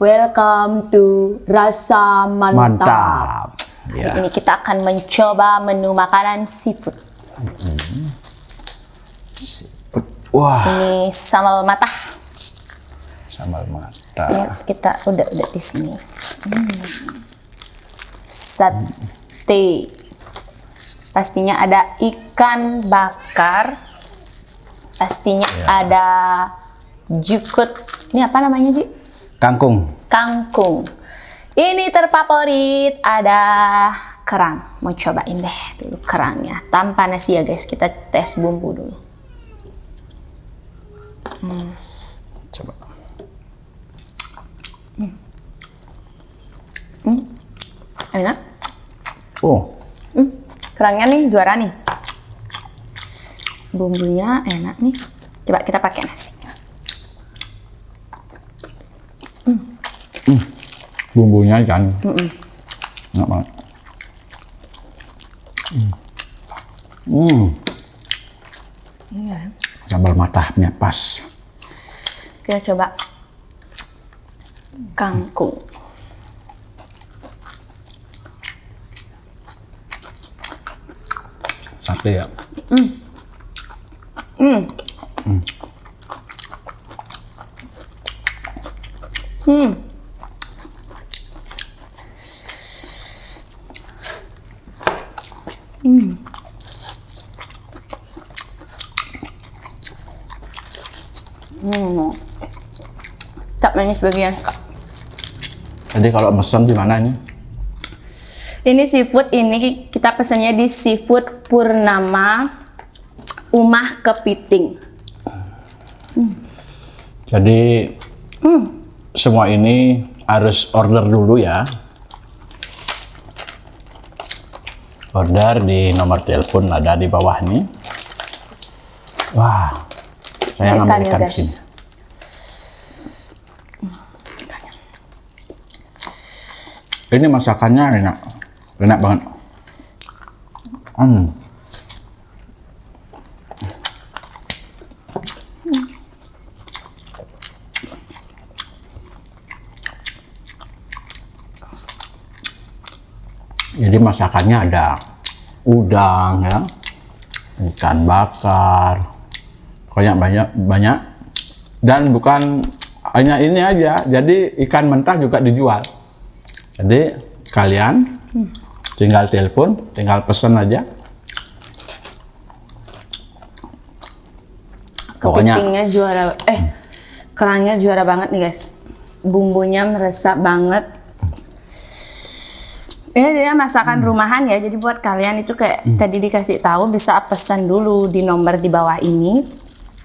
Welcome to Rasa Mantap. Mantap. Hari ini kita akan mencoba menu makanan seafood. Wah, Ini sambal matah. sambal mata. Sini kita udah di sini. Sate. Pastinya ada ikan bakar. Pastinya ada jukut. Ini apa namanya, Ji? Kangkung. Kangkung. Ini terfavorit ada kerang. Mau cobain deh dulu kerangnya. Tanpa nasi ya guys, kita tes bumbu dulu. Coba. Enak. Oh, Kerangnya nih juara nih. Bumbunya enak nih. Coba kita pakai nasi. bumbunya kan. Enak banget. Iya. Sambal matahnya pas. Kita coba kangkung. Sate ya. Tak manis bagian Kak. Jadi kalau mesen di mana ini? Ini seafood ini kita pesannya di Seafood Purnama Umah Kepiting. Jadi semua ini harus order dulu ya. Order di nomor telepon ada di bawah nih. Wah, saya ngambil Ikannya, ikan di guys. sini. Ini masakannya enak, enak banget. Jadi masakannya ada udang ya, ikan bakar, banyak dan bukan hanya ini aja. Jadi ikan mentah juga dijual. Jadi kalian tinggal telepon, tinggal pesen aja. Pokoknya Kepitingnya juara, kerangnya juara banget nih guys. Bumbunya meresap banget. Ini dia masakan rumahan ya, jadi buat kalian itu kayak tadi dikasih tahu bisa pesan dulu di nomor di bawah ini.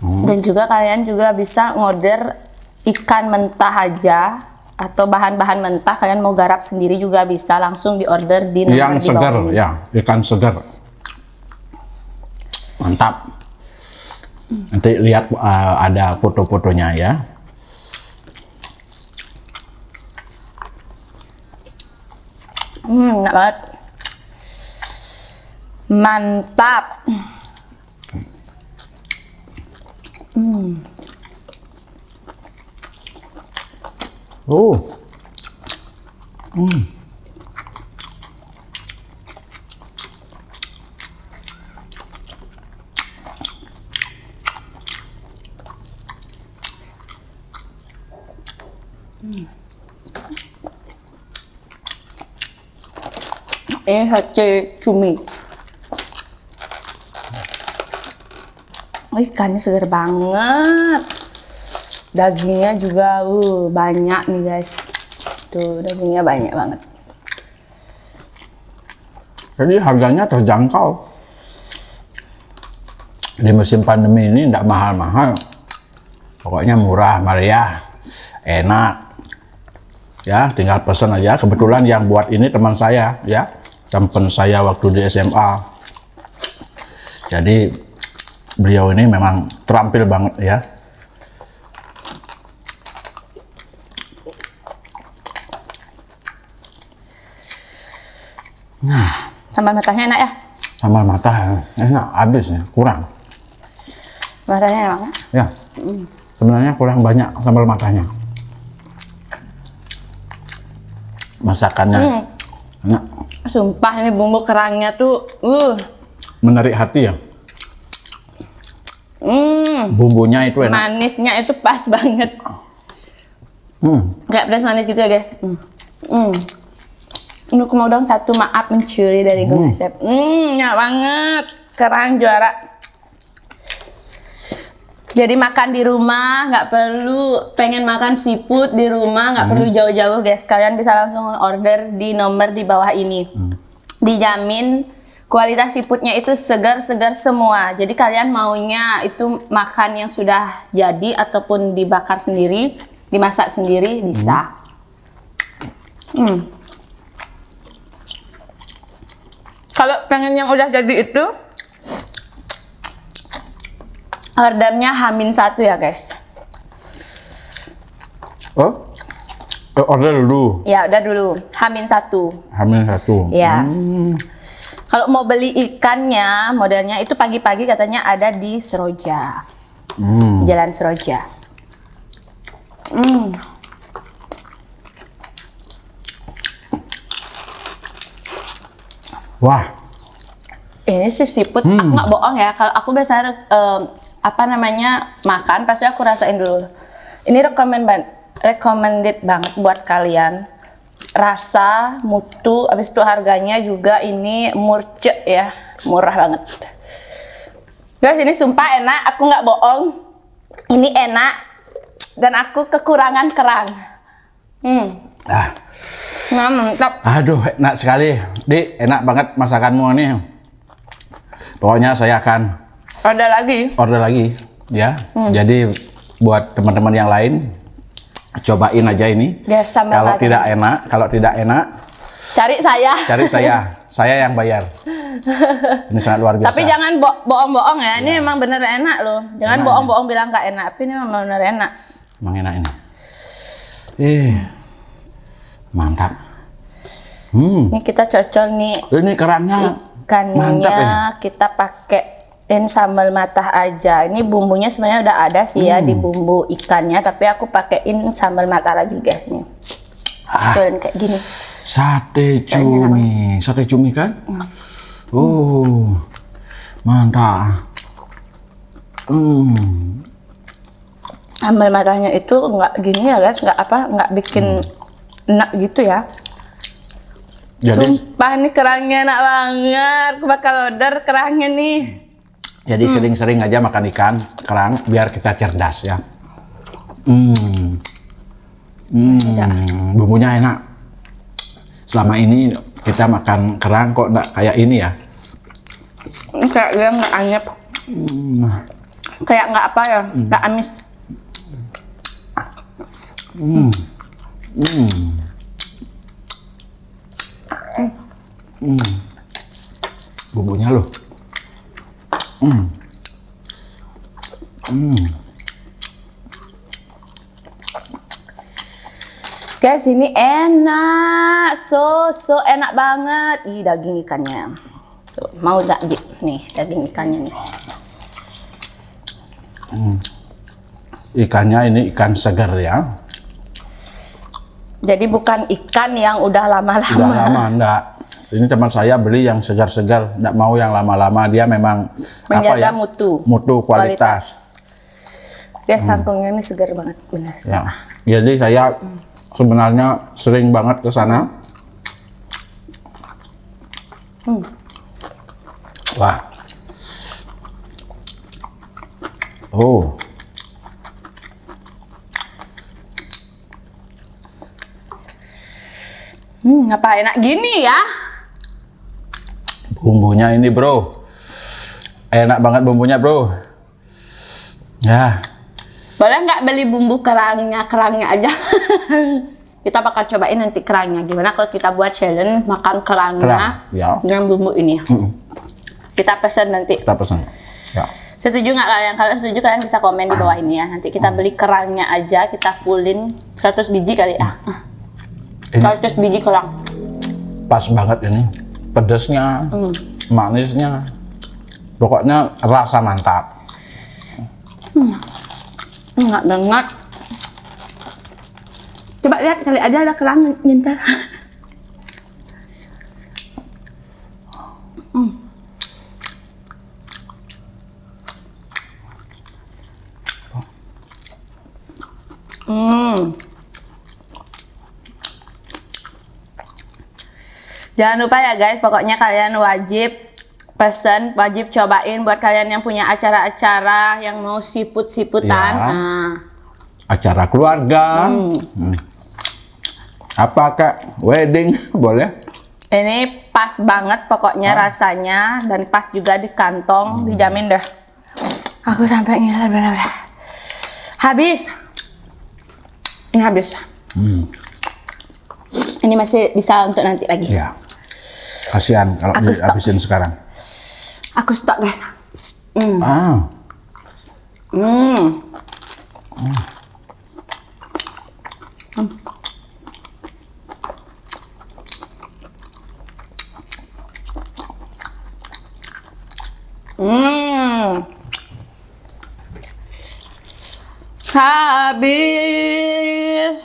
Dan juga kalian juga bisa ngorder ikan mentah aja atau bahan-bahan mentah, kalian mau garap sendiri juga bisa langsung diorder di nomor yang di segar bawah ini. ya, ikan segar. Mantap. Nanti lihat ada foto-fotonya ya. Enak banget. Mantap. Oh. Ini sate cumi. Ikannya segar banget. Dagingnya juga banyak nih guys. Tuh dagingnya banyak banget. Jadi harganya terjangkau. Di musim pandemi ini tidak mahal-mahal. Pokoknya murah, meriah, enak. Ya, tinggal pesan aja. Kebetulan yang buat ini teman saya, ya, teman saya waktu di SMA. Jadi beliau ini memang terampil banget ya. Nah, Sambal matahnya enak ya? sambal matah enak, habis ya, kurang. Matahnya enak ya? Ya, sebenarnya kurang banyak sambal matahnya. masakannya. Enak. Sumpah ini bumbu kerangnya tuh Menarik hati ya. Bumbunya itu enak. Manisnya itu pas banget. Kayak pedas manis gitu ya guys. Ini aku mau dong satu, maaf mencuri dari Gung Asep. Enak banget. Kerang juara. Jadi makan di rumah, nggak perlu pengen makan seafood di rumah, nggak perlu jauh-jauh guys. Kalian bisa langsung order di nomor di bawah ini. Dijamin kualitas seafoodnya itu segar-segar semua. Jadi kalian maunya itu makan yang sudah jadi ataupun dibakar sendiri, dimasak sendiri bisa. Kalau pengen yang udah jadi itu, ordernya H-1 ya guys. Oh? Order dulu. Ya udah dulu H-1. H-1. Ya. Kalau mau beli ikannya, modelnya itu pagi-pagi katanya ada di Seroja. Jalan Seroja. Wah. Ini sih seafood, aku nggak bohong ya. Kalau aku biasanya makan, pasti aku rasain dulu. Ini recommended banget buat kalian. Rasa, mutu, habis itu harganya juga ini murce ya, murah banget. Guys, ini sumpah enak, aku nggak bohong. Ini enak dan aku kekurangan kerang. Mantap. Aduh, enak sekali. Dik, enak banget masakanmu ini. Pokoknya saya akan order lagi ya. Jadi buat teman-teman yang lain cobain aja ini. Yes, kalau tidak enak cari saya yang bayar. Ini sangat luar biasa. Tapi jangan bohong-bohong ya. Ini emang bener enak loh. Jangan bohong-bohong bilang nggak enak. Tapi ini memang bener enak. Emang enak ini. Mantap. Ini kita cocol nih. Ini kerangnya Ikannya kita pakein sambal matah aja. Ini bumbunya sebenarnya udah ada sih ya di bumbu ikannya, tapi aku pakein sambal matah lagi guys nih. Cobain kayak gini. Sate cumi kan? Oh, mantap. Sambal matahnya itu nggak gini ya guys, nggak bikin enak gitu ya. Jadi, sumpah ini kerangnya enak banget. Aku bakal order kerangnya nih. Jadi sering-sering aja makan kerang biar kita cerdas ya. Bumbunya enak. Selama ini kita makan kerang kok enggak kayak ini ya? Kayak dia nggak anyep. Kayak nggak apa ya? Nggak amis. Bumbunya loh. Guys, ini enak, so enak banget. Ih, daging ikannya. Tuh, mau nggak nih daging ikannya nih. Ikannya ini ikan segar ya. Jadi bukan ikan yang udah lama-lama. Udah lama enggak. Ini teman saya beli yang segar-segar, enggak mau yang lama-lama. Dia memang menjaga mutu kualitas. Dia sangkungnya ini segar banget, benar. Ya. Jadi saya sebenarnya sering banget ke sana. Wah. Oh. Apa enak gini ya? Bumbunya ini bro, enak banget bumbunya bro. Ya. Boleh nggak beli bumbu kerangnya aja? Kita bakal cobain nanti kerangnya. Gimana kalau kita buat challenge makan kerangnya dengan bumbu ini? Kita pesan nanti. Kita pesan. Ya. Setuju nggak kalian? Kalau setuju kalian bisa komen di bawah ini ya. Nanti kita beli kerangnya aja, kita fullin 100 biji kali ya. 100 biji kerang. Pas banget ini, pedesnya, manisnya, pokoknya rasa mantap. Nggak banget. Coba lihat kali aja ada kerang nyentar. Jangan lupa ya guys, pokoknya kalian wajib pesen, wajib cobain buat kalian yang punya acara-acara yang mau siput-siputan. Ya. Nah. Acara keluarga. Apa Kak? Wedding boleh? Ini pas banget pokoknya rasanya dan pas juga di kantong, dijamin dah. Aku sampai ngiler benar-benar. Habis. Ini habis. Ini masih bisa untuk nanti lagi. Ya. Kasihan kalau dihabisin sekarang. Aku stok guys. Habis.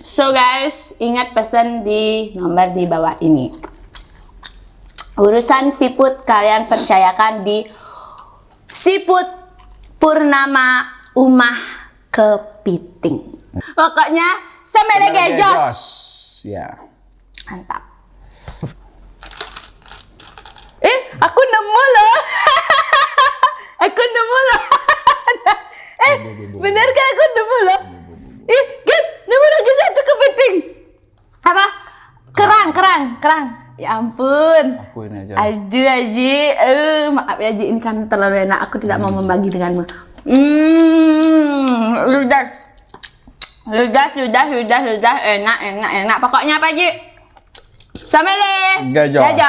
So guys, ingat pesan di nomor di bawah ini. Urusan siput kalian percayakan di Siput Purnama Umah Kepiting. Pokoknya sampai lagi Jos. Ya. Mantap. Aku nemu loh. Aku nemu loh. Bener kan aku nemu loh. Guys, nemu lagi satu kepiting. Apa? Kerang. Ya ampun. Aku ini aja. Aduh Aji, maaf ya Ji, ini kan terlalu enak. Aku tidak mau membagi denganmu. Ludas, enak. Pokoknya apa Ji? Samele. Gajah.